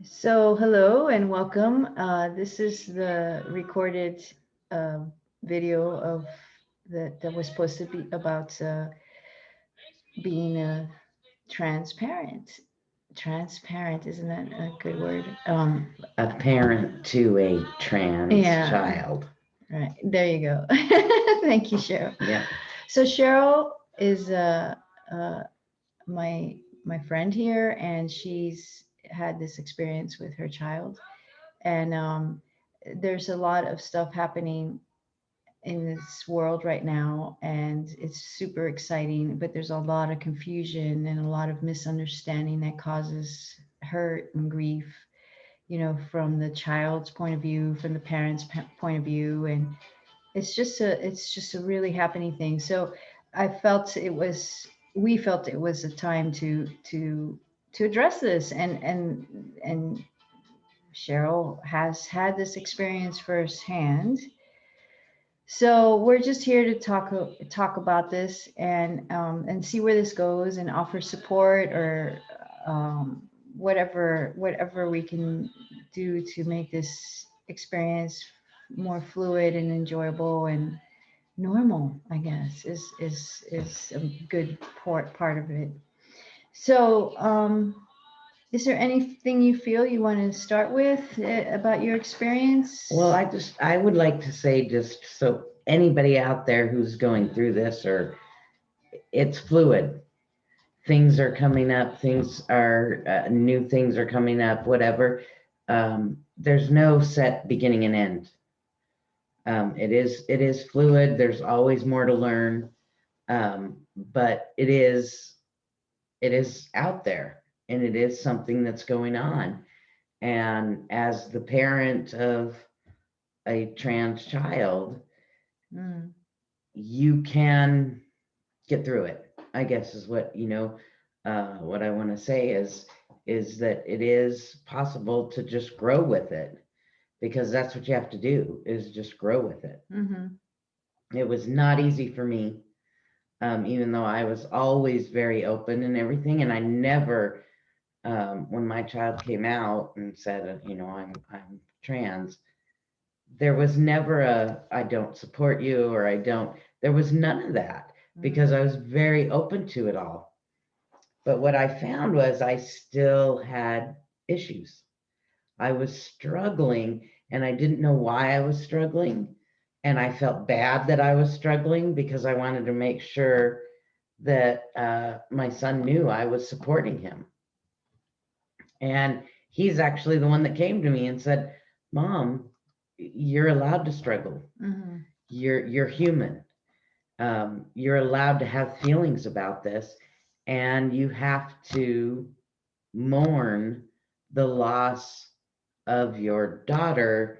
So, hello and welcome. This is the recorded uh, video of that was supposed to be about being transparent. Transparent, isn't that a good word? A parent to a trans Yeah, child. right. There you go. Thank you, Cheryl. Yeah. So Cheryl is uh, my my friend here, and she's had this experience with her child, and there's a lot of stuff happening in this world right now, and it's super exciting, but there's a lot of confusion and a lot of misunderstanding that causes hurt and grief, from the child's point of view, from the parents' point of view, and it's just a really happening thing. So I felt it was we felt it was a time to address this, and Cheryl has had this experience firsthand. So we're just here to talk about this and see where this goes and offer support or whatever we can do to make this experience more fluid and enjoyable and normal. I guess is a good part of it. So is there anything you feel you want to start with about your experience? Well, I would like to say, just so anybody out there who's going through this, or it's fluid. Things are coming up, things are, new things are coming up, whatever. There's no set beginning and end. It is fluid. There's always more to learn. But it is out there, and it is something that's going on. And as the parent of a trans child, Mm, you can get through it, I guess, is what I want to say is that it is possible to just grow with it, because that's what you have to do, is just grow with it. mm-hmm. It was not easy for me, even though I was always very open and everything, and I never, when my child came out and said, I'm trans, there was never a I don't support you, or I don't. There was none of that, because I was very open to it all. But what I found was I still had issues. I was struggling, and I didn't know why I was struggling. And I felt bad that I was struggling, because I wanted to make sure that my son knew I was supporting him. And he's actually the one that came to me and said, Mom, you're allowed to struggle. Mm-hmm. You're human. You're allowed to have feelings about this, and you have to mourn the loss of your daughter,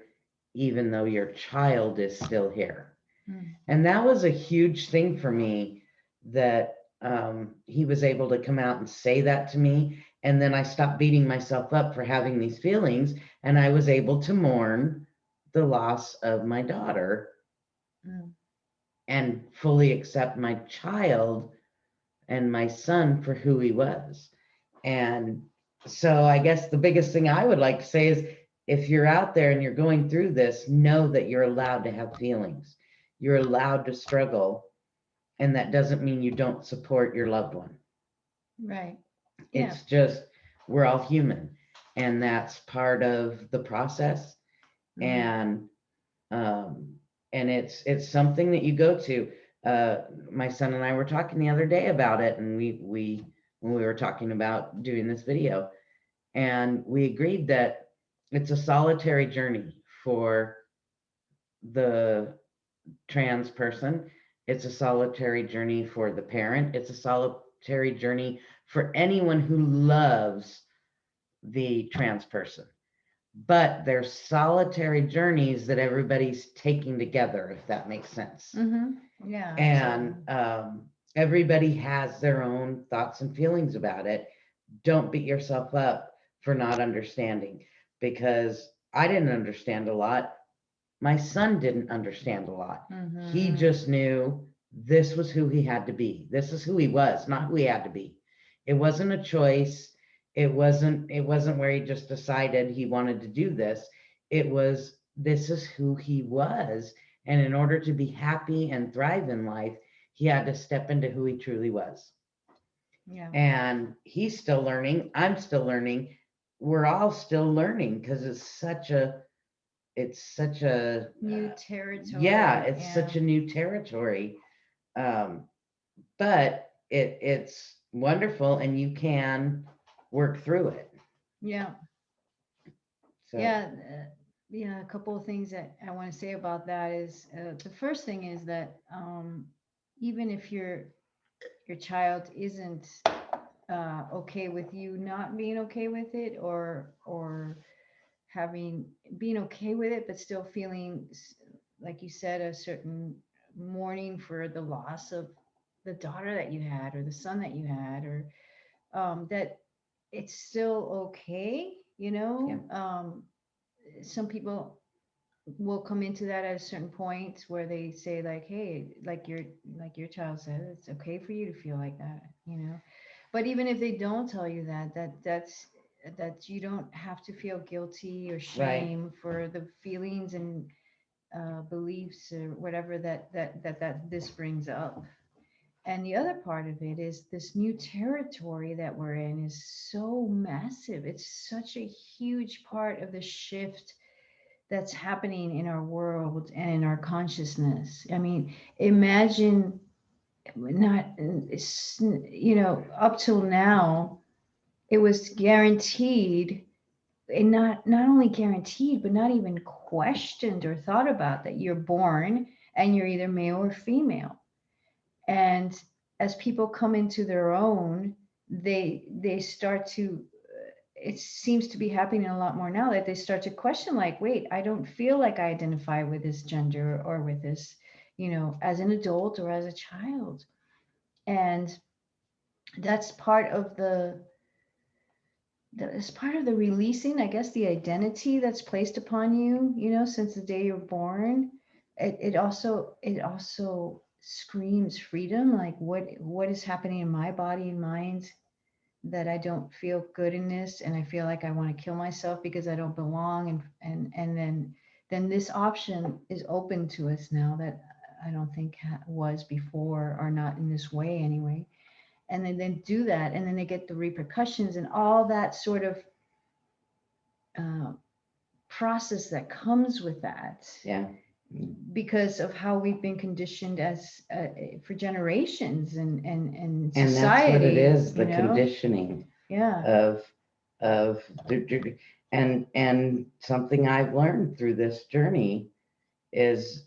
even though your child is still here. Mm. And that was a huge thing for me, that he was able to come out and say that to me. And then I stopped beating myself up for having these feelings, and I was able to mourn the loss of my daughter Mm. and fully accept my child and my son for who he was. And so I guess the biggest thing I would like to say is, if you're out there and you're going through this, know that you're allowed to have feelings. You're allowed to struggle, and that doesn't mean you don't support your loved one. Right. Yeah. It's just, we're all human, and that's part of the process. Mm. And um, it's something that you go to. My son and I were talking the other day about it, and we when we were talking about doing this video, and we agreed that it's a solitary journey for the trans person. It's a solitary journey for the parent. It's a solitary journey for anyone who loves the trans person. But they're solitary journeys that everybody's taking together, if that makes sense. Mm-hmm. Yeah. And everybody has their own thoughts and feelings about it. Don't beat yourself up for not understanding, because I didn't understand a lot. My son didn't understand a lot. He Mm-hmm. just knew this was who he had to be. This is who he was, not who he had to be. It wasn't a choice. It wasn't where he just decided he wanted to do this. It was, this is who he was. And in order to be happy and thrive in life, he had to step into who he truly was. Yeah. And he's still learning. I'm still learning. We're all still learning because it's such a New yeah, territory. it's Yeah. such a new territory. Um, but it's wonderful, and you can work through it. Yeah. So Yeah. Yeah. A couple of things that I want to say about that is the first thing is that even if your child isn't okay with you not being okay with it, or having being okay with it but still feeling like you said, a certain mourning for the loss of the daughter that you had or the son that you had, or that it's still okay, yeah, some people will come into that at a certain point where they say like, hey, like your child said, it's okay for you to feel like that. But even if they don't tell you that, that you don't have to feel guilty or right. shame for the feelings and beliefs or whatever that this brings up. And the other part of it is this new territory that we're in is so massive. It's such a huge part of the shift that's happening in our world and in our consciousness. I mean, imagine not, up till now, it was guaranteed, and not only guaranteed, but not even questioned or thought about, that you're born and you're either male or female. And as people come into their own, they start to, it seems to be happening a lot more now, that they start to question, like, wait, I don't feel like I identify with this gender or with this, as an adult or as a child. And that's part of it's part of the releasing, I guess, the identity that's placed upon you, since the day you're born. It also screams freedom, like what is happening in my body and mind, that I don't feel good in this, and I feel like I want to kill myself because I don't belong. And then this option is open to us now that I don't think was before, or not in this way anyway. And then do that, and then they get the repercussions and all that sort of uh, process that comes with that, Yeah, because of how we've been conditioned as for generations and and that's what it society, is, the conditioning yeah. of of and something I've learned through this journey is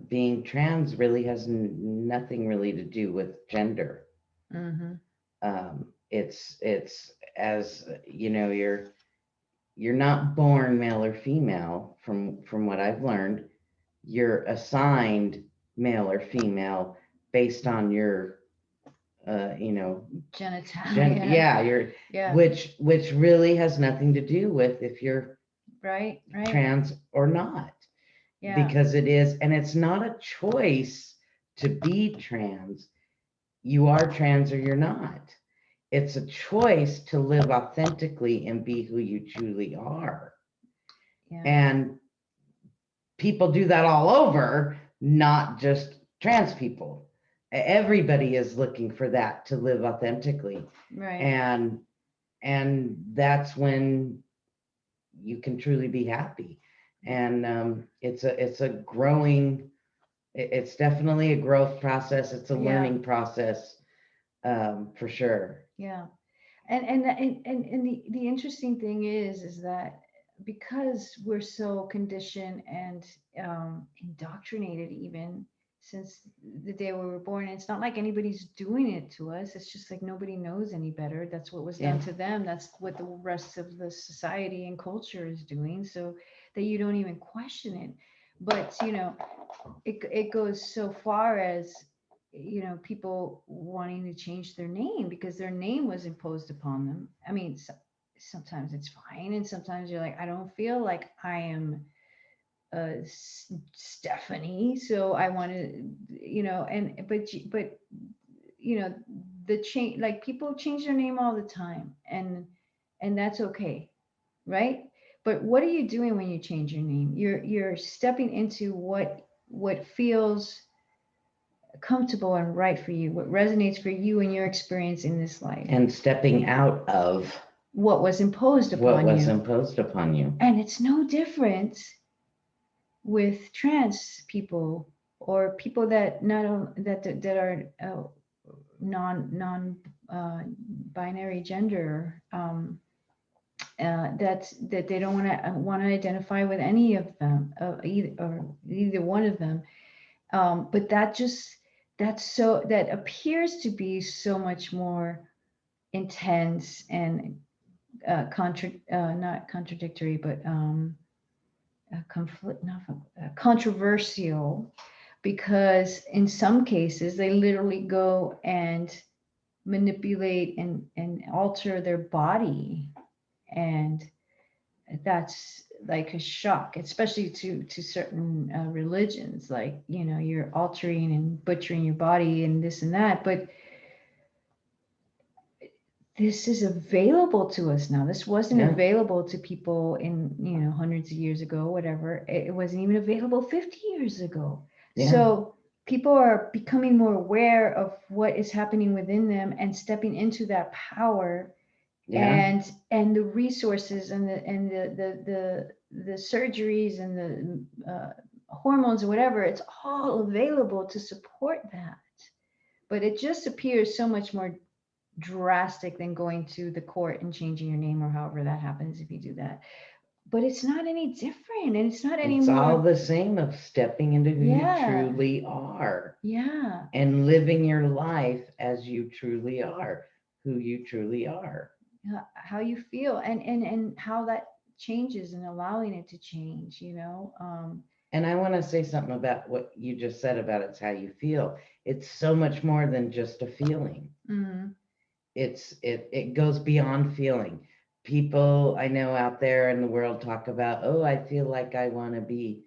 being trans really has nothing really to do with gender. Hmm. It's as you know, you're not born male or female. From what I've learned, you're assigned male or female based on your you know, Genitalia. yeah, you're, Yeah. which really has nothing to do with if you're Right. Right. trans or not, Yeah. because it is, and it's not a choice to be trans. You are trans or you're not. It's a choice to live authentically and be who you truly are. Yeah. And people do that all over, not just trans people. Everybody is looking for that, to live authentically. Right. And that's when you can truly be happy. And it's a growing, it's definitely a growth process. It's a Yeah. learning process, for sure. Yeah. And the interesting thing is that because we're so conditioned and indoctrinated, even since the day we were born, it's not like anybody's doing it to us. It's just like nobody knows any better. That's what was Yeah, done to them. That's what the rest of the society and culture is doing. So that you don't even question it. But it goes so far as, people wanting to change their name because their name was imposed upon them. I mean, sometimes it's fine, and sometimes you're like, I don't feel like I am Stephanie, so I want to, and but you know the change, like people change their name all the time, and that's okay, right? But what are you doing when you change your name? You're stepping into what feels comfortable and right for you, what resonates for you and your experience in this life, And stepping out of what was imposed what upon was you. imposed upon you. And it's no different with trans people or people that not only that are non binary gender, that they don't want to identify with any of them, either one of them. But that appears to be so much more intense and not contradictory, but conflict, not controversial, because in some cases they literally go and manipulate and alter their body, and that's like a shock, especially to certain religions, like, you're altering and butchering your body and this and that. But this is available to us now. This wasn't Yeah. available to people in, hundreds of years ago, whatever. It wasn't even available 50 years ago. Yeah. So people are becoming more aware of what is happening within them and stepping into that power, Yeah. and the resources and the surgeries and the hormones or whatever. It's all available to support that. But it just appears so much more drastic than going to the court and changing your name, or however that happens if you do that. But it's not any different, and it's not any It's all more. the same of stepping into who you Yeah. truly are Yeah. and living your life as you truly are, who you truly are. How you feel, and how that changes, and allowing it to change, And I want to say something about what you just said about it's how you feel. It's so much more than just a feeling. Mm-hmm. It goes beyond feeling. People I know out there in the world talk about, oh, I feel like I want to be,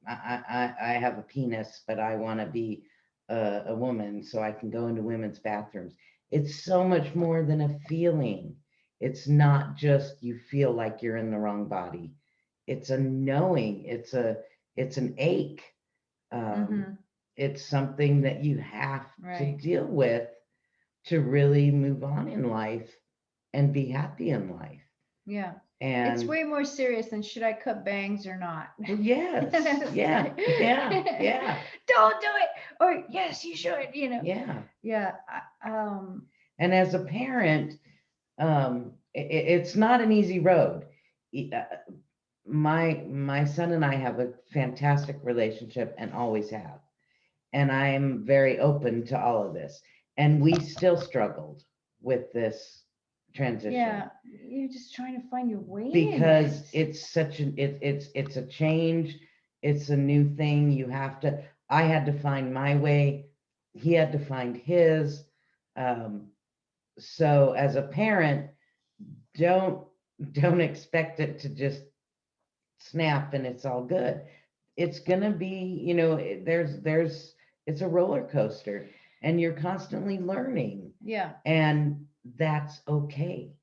I have a penis, but I want to be a woman so I can go into women's bathrooms. It's so much more than a feeling. It's not just you feel like you're in the wrong body. It's a knowing. It's an ache. Mm-hmm. It's something that you have to Right. deal with to really move on in life and be happy in life. Yeah. It's And way more serious than should I cut bangs or not. yes, yeah, yeah. Don't do it, or yes, you should. Yeah. Yeah. And as a parent, it's not an easy road. My son and I have a fantastic relationship and always have. And I'm very open to all of this. And we still struggled with this transition. Yeah, you're just trying to find your way Because in it. it's such an it's a change, it's a new thing. I had to find my way, he had to find his. So as a parent, don't don't expect it to just snap and it's all good. It's gonna be, there's it's a roller coaster and you're constantly learning. Yeah. And that's okay.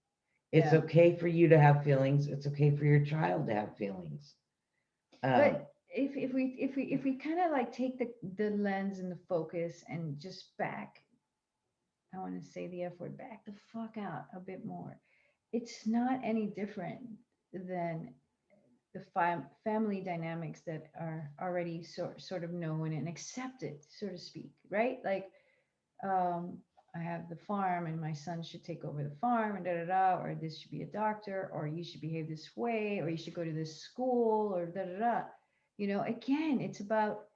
It's Yeah. okay for you to have feelings. It's okay for your child to have feelings. But if we kind of like take the lens and the focus and just I want to say the F word, back the fuck out a bit more. It's not any different than the family dynamics that are already sort of known and accepted, so to speak, right? Like, um, I have the farm and my son should take over the farm and da da da, or this should be a doctor, or you should behave this way, or you should go to this school, or da da da. Again, it's about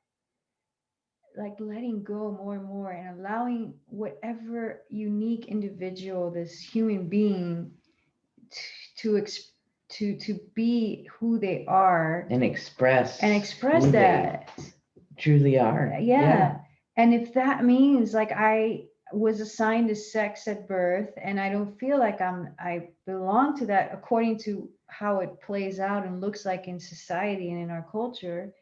like letting go more and more and allowing whatever unique individual, this human being, to to be who they are and express express who that. they truly are. Yeah. And if that means like I was assigned a sex at birth and I don't feel like I belong to that according to how it plays out and looks like in society and in our culture,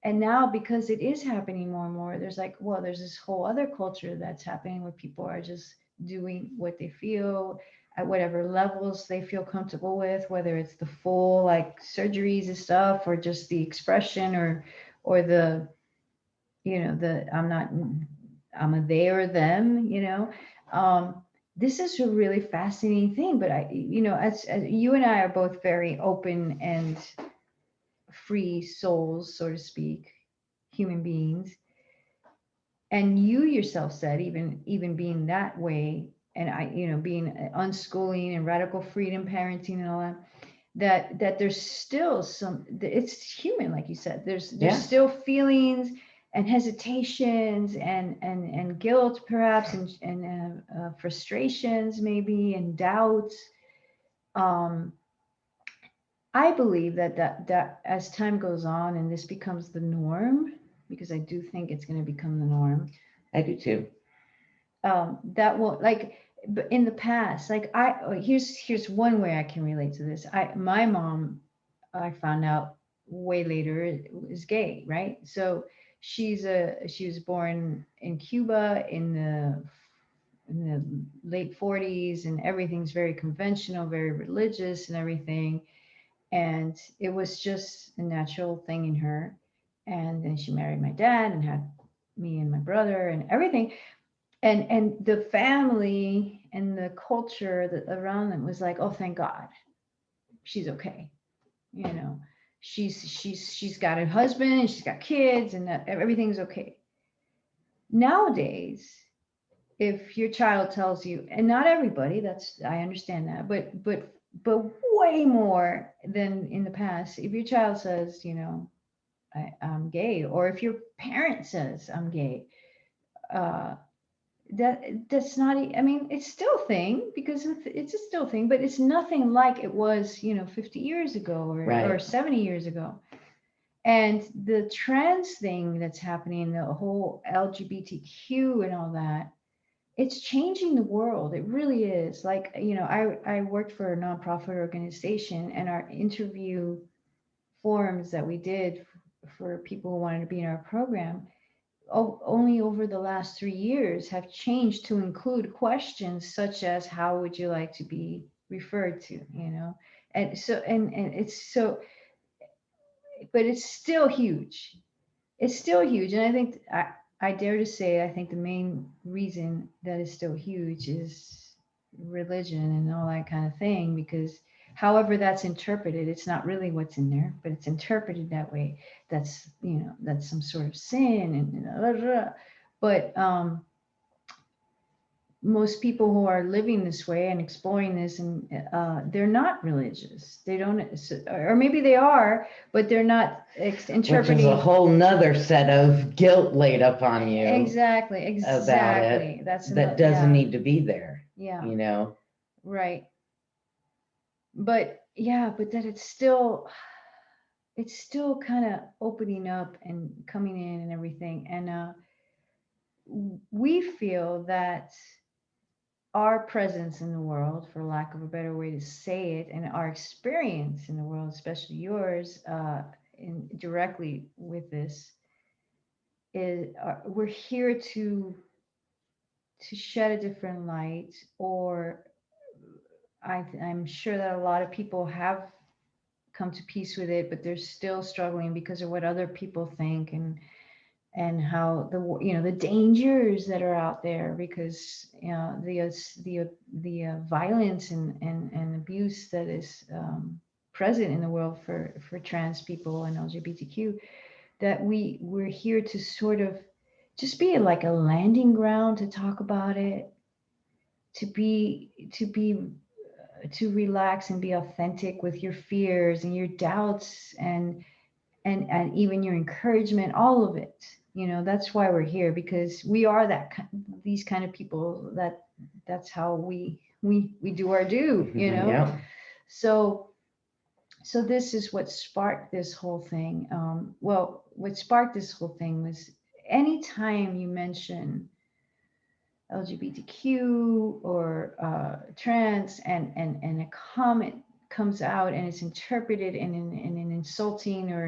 And now, because it is happening more and more, there's like, well, there's this whole other culture that's happening where people are just doing what they feel at whatever levels they feel comfortable with, whether it's the full like surgeries and stuff, or just the expression, or the, the I'm a they or them, um, this is a really fascinating thing. But as you and I are both very open and free souls, so to speak, human beings, and you yourself said, even being that way, and being unschooling and radical freedom parenting and all that, that there's still it's human, like you said, there's Yeah. still feelings and hesitations and guilt perhaps, and frustrations maybe, and doubts. um I believe that as time goes on and this becomes the norm, because I do think it's going to become the norm, I do too. that will, like, but in the past, like, here's one way I can relate to this. My mom, I found out way later, is gay, right? So she was born in Cuba in the late 40s, and everything's very conventional, very religious and everything. And it was just a natural thing in her. And then she married my dad and had me and my brother and everything. And the family and the culture that around them was like, oh, thank God, she's okay. You know, she's got a husband and she's got kids, and that everything's okay. Nowadays, if your child tells you, and not everybody, that's, I understand that, but way more than in the past, if your child says, I'm gay, or if your parent says I'm gay, uh, that's not, I mean, it's still a thing, because it's a still thing, but it's nothing like it was, 50 years ago, or Right. 70 years ago. And the trans thing that's happening, the whole LGBTQ and all that, it's changing the world. It really is. Like, I worked for a nonprofit organization, and our interview forums that we did for people who wanted to be in our program, only over the last 3 years have changed to include questions such as, how would you like to be referred to, and so, and it's so, but it's still huge. It's still huge. And I think, I dare to say, I think the main reason that it's still huge is religion and all that kind of thing, because however that's interpreted, it's not really what's in there, but it's interpreted that way. That's some sort of sin, and blah, blah, blah. But most people who are living this way and exploring this, and they're not religious. They don't, or maybe they are, but they're not Which is a interpreting. whole nother set of guilt laid upon you Exactly, about it exactly. That's that another, doesn't yeah, need to be there, yeah, you know? right. But yeah, but that it's still kind of opening up and coming in and everything. And we feel that our presence in the world, for lack of a better way to say it, and our experience in the world, especially yours, directly with this, is, we're here to shed a different light. Or I'm sure that a lot of people have come to peace with it, but they're still struggling because of what other people think, and how the dangers that are out there, because the violence and abuse that is present in the world for trans people and LGBTQ, that we're here to sort of just be like a landing ground to talk about it, to relax and be authentic with your fears and your doubts, and even your encouragement, all of it. That's why we're here, because we are these kind of people, that's how we do our due. Yeah. So this is what sparked this whole thing. Well, what sparked this whole thing was, anytime you mention LGBTQ or trans, and a comment comes out and it's interpreted in an insulting or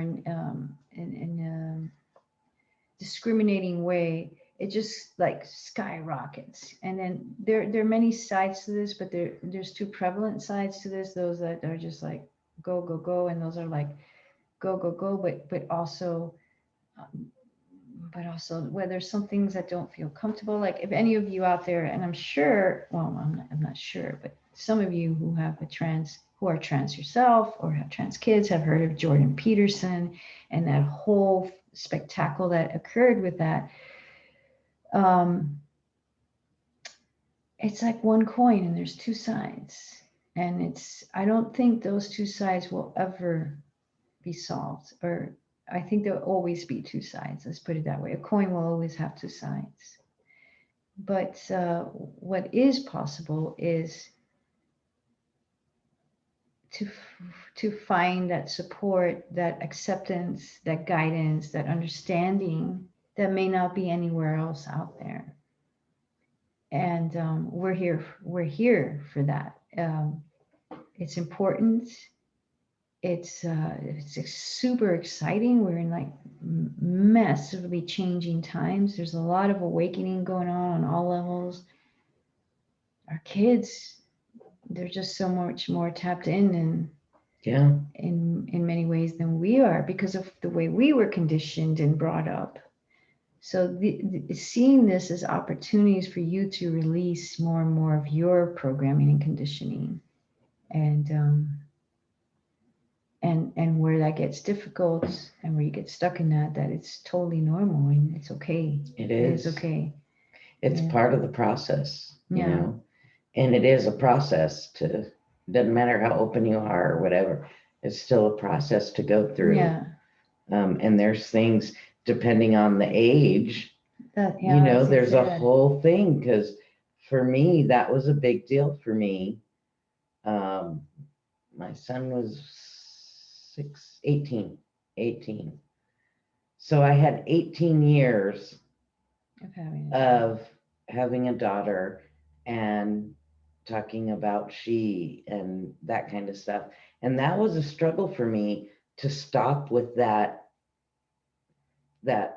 in discriminating way, it just like skyrockets. And then there are many sides to this, but there's two prevalent sides to this. Those that are just like go go go, and those are like go go go, um, but also where there's some things that don't feel comfortable. Like if any of you out there, and I'm sure, well, I'm not sure, but some of you who have who are trans yourself or have trans kids have heard of Jordan Peterson and that whole spectacle that occurred with that. Um, it's like one coin and there's two sides. And I don't think those two sides will ever be solved, or I think there'll always be two sides. Let's put it that way. A coin will always have two sides. But what is possible is to to find that support, that acceptance, that guidance, that understanding that may not be anywhere else out there. And we're here for that. It's important. It's super exciting. We're in like massively changing times. There's a lot of awakening going on all levels. Our kids, they're just so much more tapped in and Yeah. in many ways than we are because of the way we were conditioned and brought up. So seeing this as opportunities for you to release more and more of your programming and conditioning, and and where that gets difficult and where you get stuck in that it's totally normal and it's okay. It It is is. okay. It's Yeah. part of the process, Yeah. and it is a process doesn't matter how open you are or whatever, it's still a process to go through. Yeah. And there's things depending on the age, there's a whole thing. Because for me, that was a big deal for me. My son was 18. So I had 18 years of having a daughter and talking about she and that kind of stuff. And that was a struggle for me to stop with that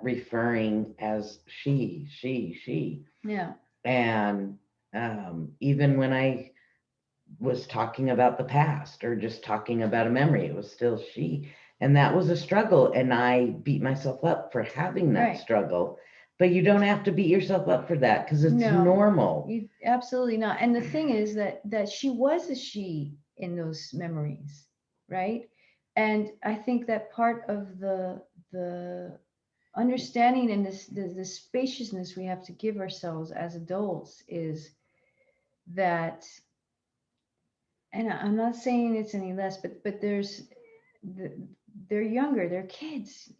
referring as she. Yeah. And even when I was talking about the past or just talking about a memory, it was still she. And that was a struggle. And I beat myself up for having that struggle. But you don't have to beat yourself up for that because it's normal. You absolutely not. And the thing is that she was a she in those memories, right? And I think that part of the understanding and the spaciousness we have to give ourselves as adults is that, and I'm not saying it's any less, but they're younger, they're kids,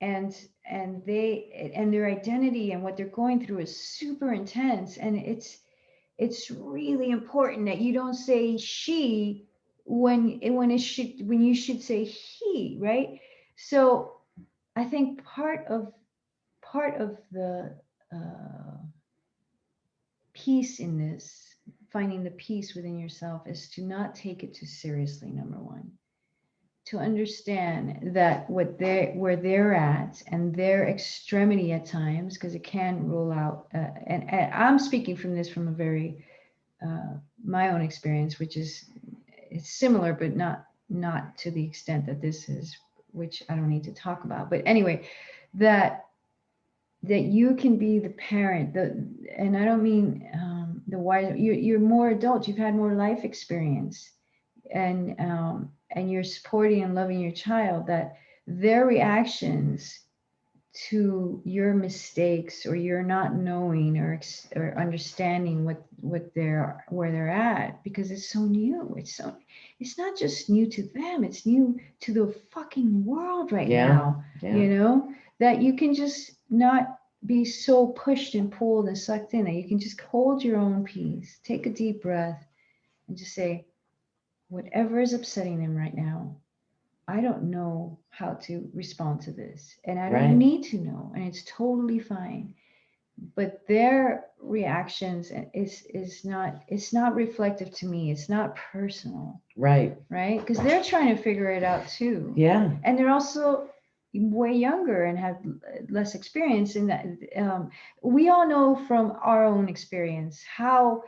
and their identity and what they're going through is super intense, and it's really important that you don't say she when you should say he, right? So I think part of the uh, peace in this, finding the peace within yourself, is to not take it too seriously. Number one, to understand that where they're at and their extremity at times, because it can rule out. And I'm speaking from this from a very my own experience, which is it's similar, but not to the extent that this is, which I don't need to talk about. But anyway, that you can be the parent, and I don't mean the wise. You're more adult. You've had more life experience, and you're supporting and loving your child. That their reactions to your mistakes or your not knowing or understanding where they're at, because it's so new. It's not just new to them. It's new to the fucking world right now. That you can just not be so pushed and pulled and sucked in, that you can just hold your own peace, take a deep breath, and just say, whatever is upsetting them right now, I don't know how to respond to this, and I don't need to know, and it's totally fine. But their reactions is not reflective to me. It's not personal. Right? Because they're trying to figure it out too. Yeah. And they're also way younger and had less experience in that. We all know from our own experience how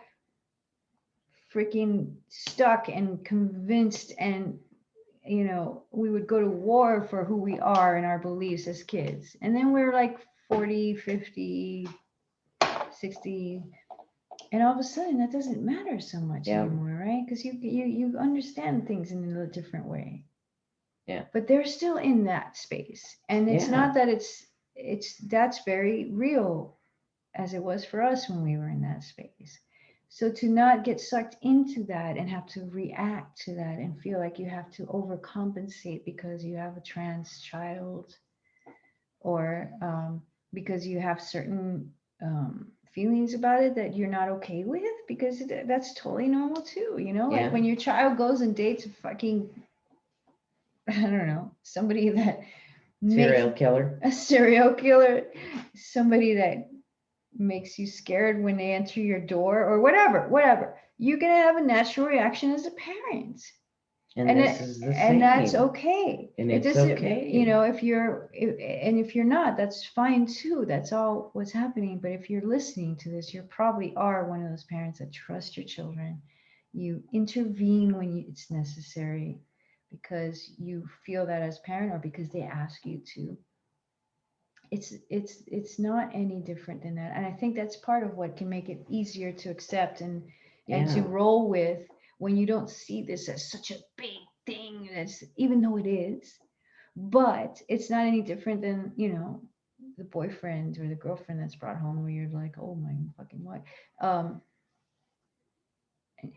freaking stuck and convinced, and we would go to war for who we are and our beliefs as kids, and then we're like 40, 50, 60, and all of a sudden that doesn't matter so much Yeah. anymore, right? Because you understand things in a different way. Yeah. But they're still in that space, and it's Yeah. not that it's that's very real, as it was for us when we were in that space. So to not get sucked into that and have to react to that and feel like you have to overcompensate because you have a trans child, or because you have certain feelings about it that you're not okay with, because that's totally normal too. Like Yeah. when your child goes and dates a fucking, I don't know, somebody that makes Serial killer. a serial killer, somebody that makes you scared when they enter your door or whatever, you're going to have a natural reaction as a parent. And And this is the that's same. okay. And It it's doesn't, okay. if you're not, that's fine too. That's all what's happening. But if you're listening to this, you probably are one of those parents that trust your children. You intervene when it's necessary because you feel that as parent, or because they ask you to. It's not any different than that, and I think that's part of what can make it easier to accept and to Yeah. roll with, when you don't see this as such a big thing, that's, even though it is, but it's not any different than the boyfriend or the girlfriend that's brought home, where you're like, oh my fucking what. um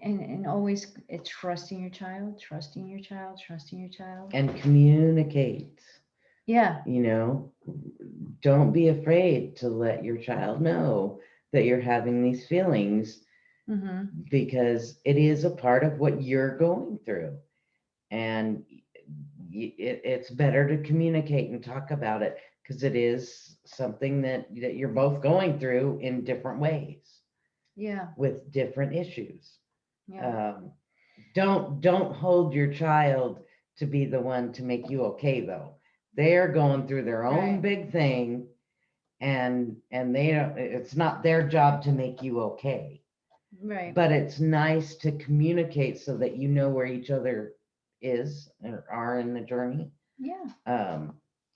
and always trusting your child, trusting your child, trusting your child. And communicate. Yeah. Don't be afraid to let your child know that you're having these feelings, Mm-hmm. because it is a part of what you're going through. And it's better to communicate and talk about it, because it is something that you're both going through in different ways Yeah. with different issues. Yeah. Um, don't hold your child to be the one to make you okay, though. They're going through their own Right. big thing, and they don't, it's not their job to make you okay. Right. But it's nice to communicate so that you know where each other is or are in the journey. Yeah. um,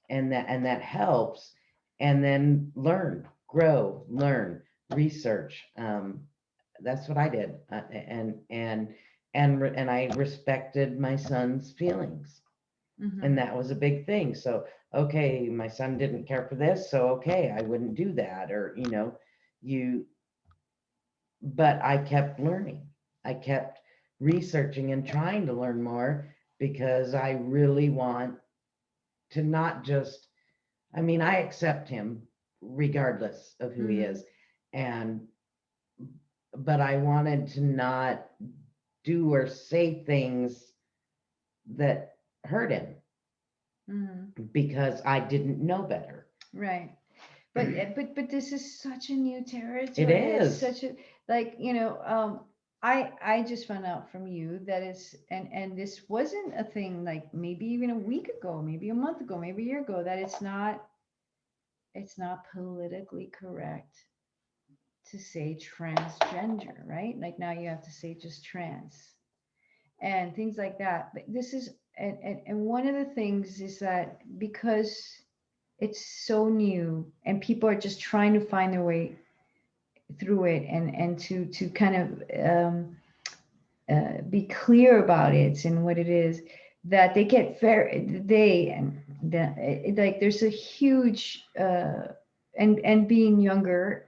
and that helps. And then learn, grow, learn, research. That's what I did. And I respected my son's feelings, Mm-hmm. and that was a big thing. So okay, my son didn't care for this, so okay, I wouldn't do that. Or you but I kept learning. I kept researching and trying to learn more, because I really want to not just, I mean, I accept him regardless of who he Mm-hmm. is. And, but I wanted to not do or say things that hurt him, Mm-hmm. because I didn't know better. Right. But this is such a new It territory. It's is. such a, like, I just found out from you that it's, and this wasn't a thing, like maybe even a week ago, maybe a month ago, maybe a year ago, that it's not politically correct to say transgender, right? Like now you have to say just trans and things like that. But this is, and one of the things is that because it's so new and people are just trying to find their way through it, and to kind of be clear about it and what it is, that they get very, they and that like there's a huge and being younger,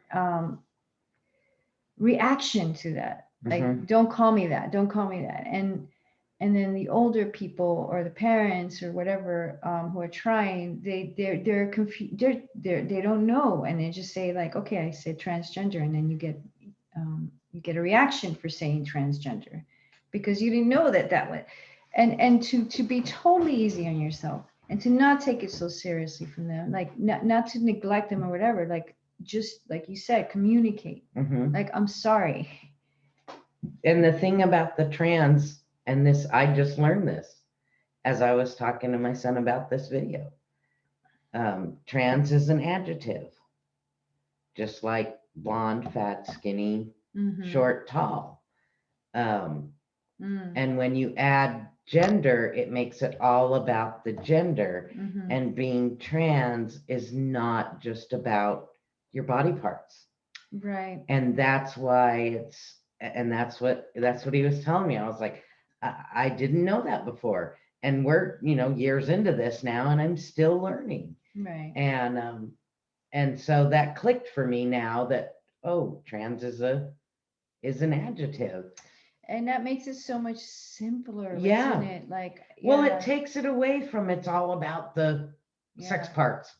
reaction to that, like, Hmm. don't call me that, don't call me that. And then the older people or the parents or whatever, who are trying, they're confused, they don't know, and they just say like, okay, I said transgender, and then you get a reaction for saying transgender because you didn't know that was. And to be totally easy on yourself and to not take it so seriously from them, like not to neglect them or whatever, like just like you said, communicate, Hmm. like, I'm sorry. And the thing about the trans, and this, I just learned this as I was talking to my son about this video. Trans is an adjective, just like blonde, fat, skinny, Mm-hmm. short, tall. Um, Mm. and when you add gender, it makes it all about the gender. Mm-hmm. And being trans is not just about your body parts. Right. And that's why and that's what he was telling me. I was like, I didn't know that before. And we're, years into this now, and I'm still learning. Right. And so that clicked for me now that, oh, trans is an adjective. And that makes it so much simpler, isn't Yeah. it? Like, Well, it yeah, takes it away from it's all about the sex yeah, parts,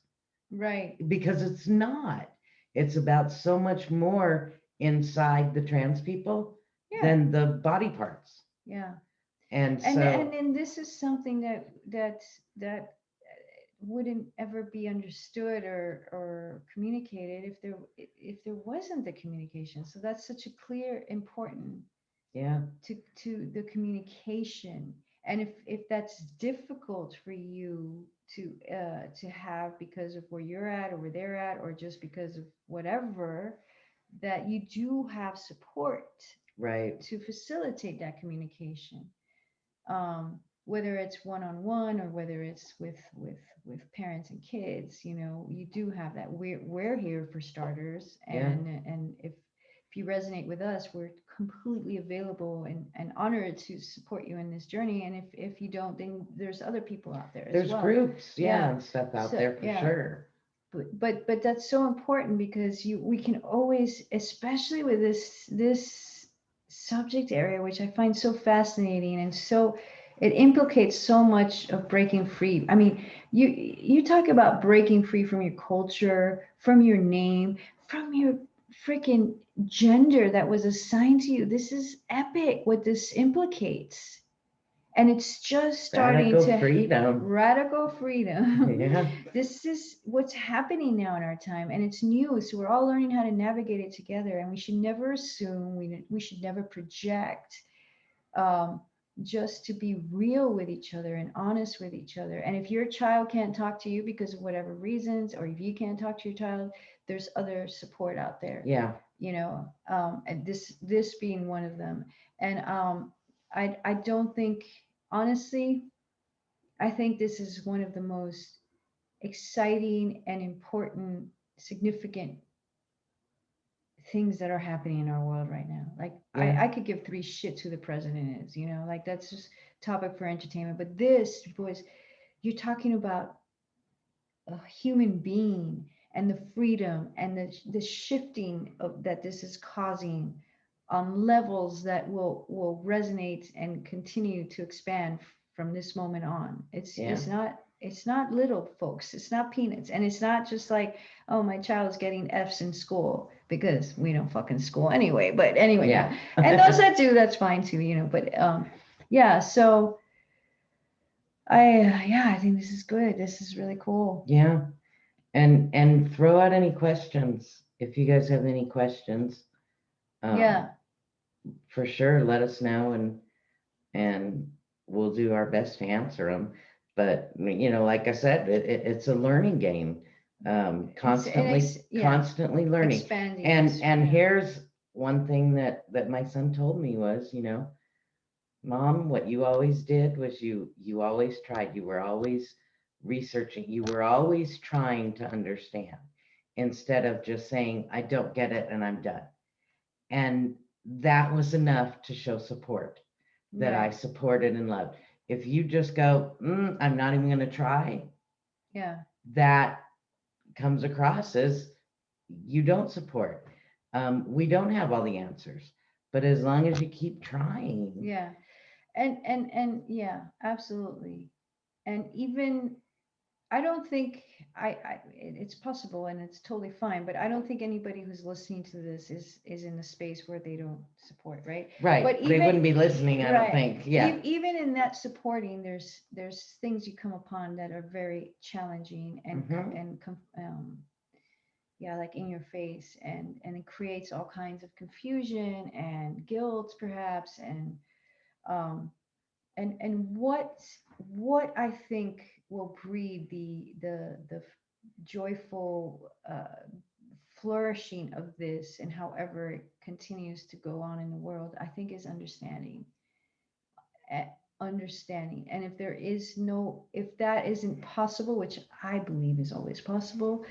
right. because it's not. It's about so much more inside the trans people Yeah, than the body parts. yeah. And And so, then this is something that wouldn't ever be understood or communicated if there wasn't the communication. So that's such a clear, important yeah, to the communication. And if that's difficult for you to have because of where you're at or where they're at, or just because of whatever, that you do have support right. to facilitate that communication, whether it's one-on-one or whether it's with parents and kids. You do have that. We're here for starters, Yeah. and if you resonate with us, we're completely available and honored to support you in this journey. And if you don't, then there's other people out there as There's well. groups, yeah, Yeah. and stuff out So there for yeah, sure. but that's so important, because we can always, especially with this subject area, which I find so fascinating, and so it implicates so much of breaking free. I mean, you talk about breaking free from your culture, from your name, from your freaking gender that was assigned to you. This is epic what this implicates, and it's just starting Radical to freedom. radical freedom. Yeah, This is what's happening now in our time, and it's new, so we're all learning how to navigate it together. And we should never assume, we should never project, um, just to be real with each other and honest with each other. And if your child can't talk to you because of whatever reasons, or if you can't talk to your child, there's other support out there, yeah, and this being one of them. And I don't think, honestly, I think this is one of the most exciting and important, significant things that are happening in our world right now. Like, yeah, I could give three shits who the president is, like that's just topic for entertainment. But this, boys, you're talking about a human being, and the freedom and the shifting that this is causing on levels that will resonate and continue to expand from this moment on. it's yeah, it's not it's not little, folks. It's not peanuts, and it's not just like, oh, my child is getting F's in school, because we don't fucking school anyway. But anyway, yeah, yeah. And those that do, that's fine too, but yeah. So I think this is good. This is really cool. yeah. And throw out any questions if you guys have any questions. Um, Yeah. for sure, let us know, and we'll do our best to answer them. But like I said, it's a learning game. Yeah, Constantly learning. expanding. And Yeah. here's one thing that my son told me was, Mom, what you always did was you always tried. You were always researching. You were always trying to understand, instead of just saying, I don't get it and I'm done. And that was enough to show support, that I Right. supported and loved. If you just go, I'm not even going to try, Yeah. that comes across as you don't support. We don't have all the answers, but as long as you keep trying. Yeah. And yeah, absolutely. And even, I don't think, it's possible and it's totally fine, but I don't think anybody who's listening to this is in a space where they don't support, right? But Right. They even, wouldn't be listening, I don't right, think. Yeah. even in that supporting, there's things you come upon that are very challenging, Hmm. yeah, like in your face, and it creates all kinds of confusion and guilt, perhaps. Um and what I think will breed the joyful flourishing of this, and however it continues to go on in the world, I think is understanding. eh, Understanding. And if there is no, if that isn't possible, which I believe is always possible,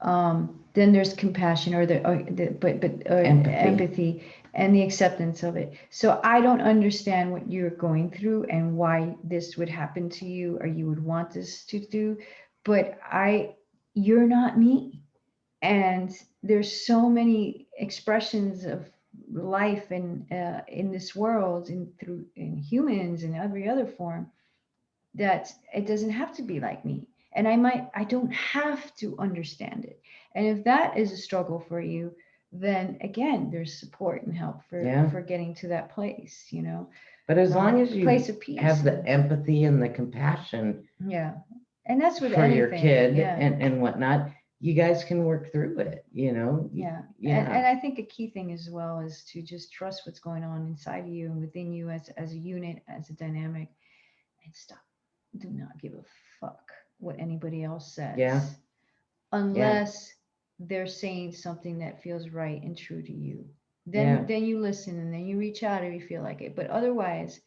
then there's compassion, or Empathy. empathy, and the acceptance of it. So I don't understand what you're going through and why this would happen to you, or you would want this to do, but you're not me. And there's so many expressions of life in this world, in humans, in every other form, that it doesn't have to be like me, and I don't have to understand it. And if that is a struggle for you, then again, there's support and help Yeah. for getting to that place, But as long as you place of peace. have the empathy and the compassion Yeah, and that's with for your anything. kid Yeah. and whatnot, you guys can work through it, you know? Yeah. Yeah. And I think a key thing as well is to just trust what's going on inside of you and within you, as a unit, as a dynamic, and stop. Do not give a fuck what anybody else Yeah. says, Yeah. unless they're saying something that feels right and true to you. Yeah. Then you listen, and then you reach out if you feel like it. But otherwise,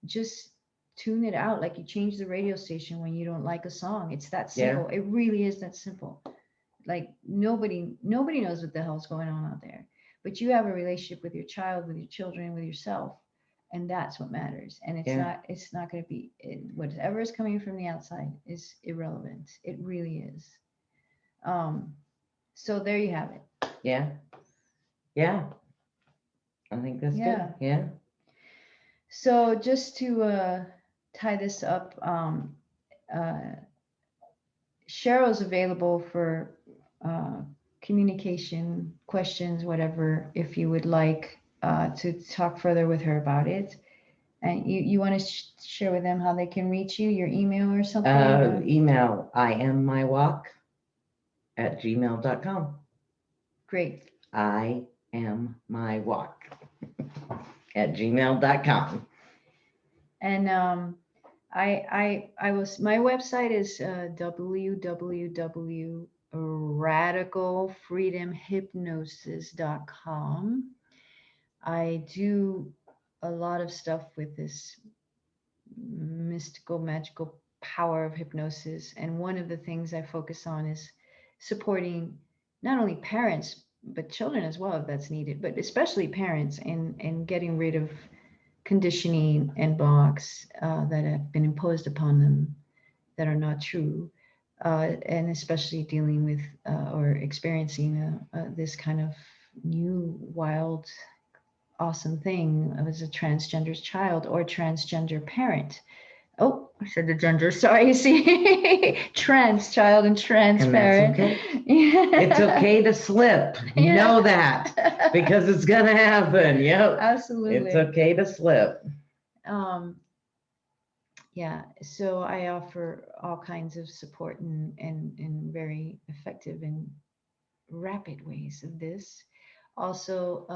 just tune it out, like you change the radio station when you don't like a song. It's that Yeah. simple. It really is that simple. Like nobody knows what the hell's going on out there, but you have a relationship with your child, with your children, with yourself, and that's what matters. And Yeah. it's not going to be whatever is coming from the outside is irrelevant. It really is. um so there you have it. Yeah. Yeah. I think that's good. Yeah. Yeah. So just to tie this up, uh Cheryl's available for uh, communication, questions, whatever, if you would like to talk further with her about it. And you want to share with them how they can reach you, your email or something? Email I am my walk at gmail.com. Great. I am my walk at gmail.com. And I was, my website is www.radicalfreedomhypnosis.com. I do a lot of stuff with this mystical, magical power of hypnosis. And one of the things I focus on is supporting not only parents, but children as well, if that's needed, but especially parents, in getting rid of conditioning and blocks that have been imposed upon them that are not true. And especially dealing with or experiencing this kind of new, wild, awesome thing as a transgender child or transgender parent. Oh, I said the gender. Sorry. You see, trans child and trans And that's parent. okay. Yeah. It's okay to slip. Yeah. Know that because it's going to happen. Yep. Absolutely. It's okay to slip. Um, yeah. So I offer all kinds of support and very effective and rapid ways of this. Also,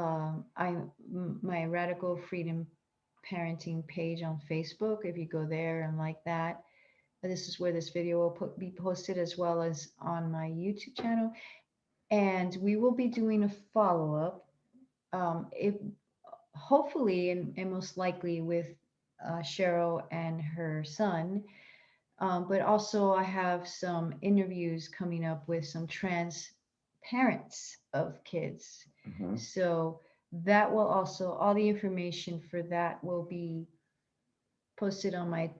my Radical Freedom Parenting page on Facebook. If you go there and like that, this is where this video will be posted, as well as on my YouTube channel. And we will be doing a follow up, if hopefully and most likely with Cheryl and her son. But also, I have some interviews coming up with some trans parents of kids. Mhm. So that will also, all the information for that will be posted on my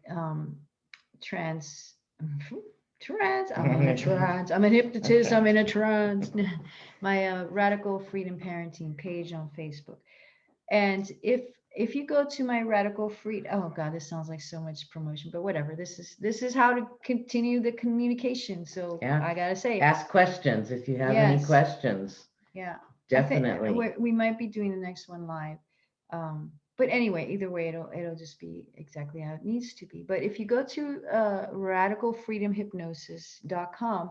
trans I'm in a trance. I'm a hypnotist. I'm in a trance. My Radical Freedom Parenting page on Facebook. And if you go to my Radical Free, oh god, this sounds like so much promotion, but whatever. This is how to continue the communication. So Yeah. I gotta say, Ask questions if you have any yes, questions. yeah. I think Definitely. we might be doing the next one live. But anyway, either way, it'll just be exactly how it needs to be. But if you go to radicalfreedomhypnosis.com,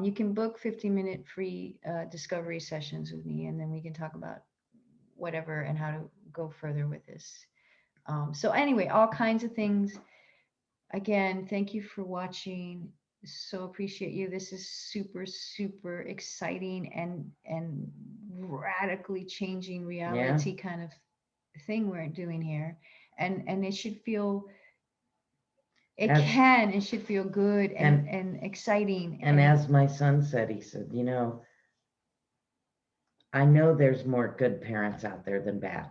you can book 15-minute free discovery sessions with me, and then we can talk about whatever and how to go further with this. So anyway, all kinds of things. Again, thank you for watching. so appreciate you. This is super, super exciting and radically changing Yeah. reality kind of thing we're doing here. And it should feel, As it should feel good and and exciting and as my son said, he said, I know there's more good parents out there than bad.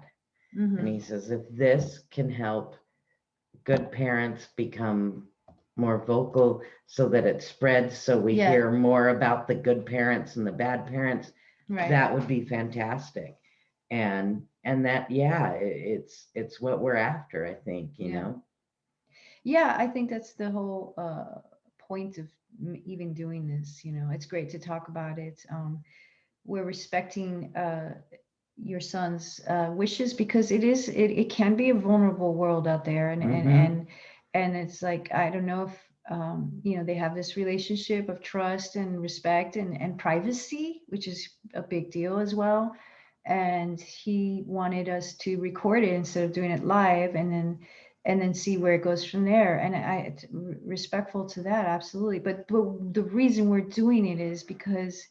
And hmm he says, if this can help good parents become more vocal so that it spreads, so we yeah, hear more about the good parents and the bad parents, right. that would be fantastic. And that, yeah, it's what we're after, I think, Yeah. Yeah, I think that's the whole point of even doing this. It's great to talk about it. We're respecting your son's wishes, because it can be a vulnerable world out there, and and Mm-hmm. and and it's like, I don't know if they have this relationship of trust and respect and privacy, which is a big deal as well. And he wanted us to record it instead of doing it live, and then see where it goes from there. And respectful to that, absolutely. But the reason we're doing it is because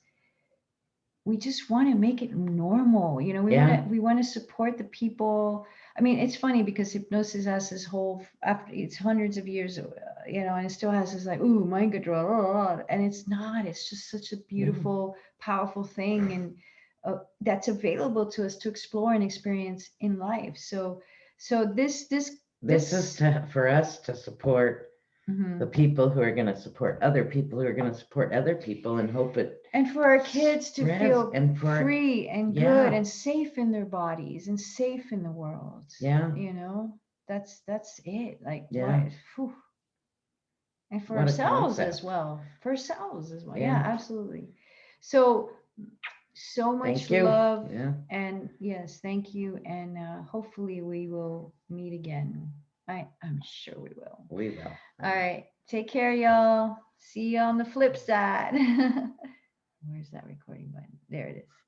we just want to make it normal. We want Yeah. to we want to support the people. I mean, it's funny because hypnosis has this whole, after it's hundreds of years, and it still has this like, ooh, mind control, and it's not. It's just such a Yeah. beautiful, powerful thing, and that's available to us to explore and experience in life. So This is this. for us to support the Mhm. people who are going to support other people who are going to support other people, and hope it And for our kids to spreads. feel And for, free and good yeah, and safe in their bodies and safe in the world. yeah, you know that's it. Like, what? yeah, Phew. And for what a ourselves as concept. well. For ourselves as well. Yeah, Yeah. absolutely. So much Thank you. love. Yeah. And yes, thank you. And hopefully we will meet again. I'm sure we will. We will. All Yeah. right, take care, y'all. See you on the flip side. Where's that recording button? There it is.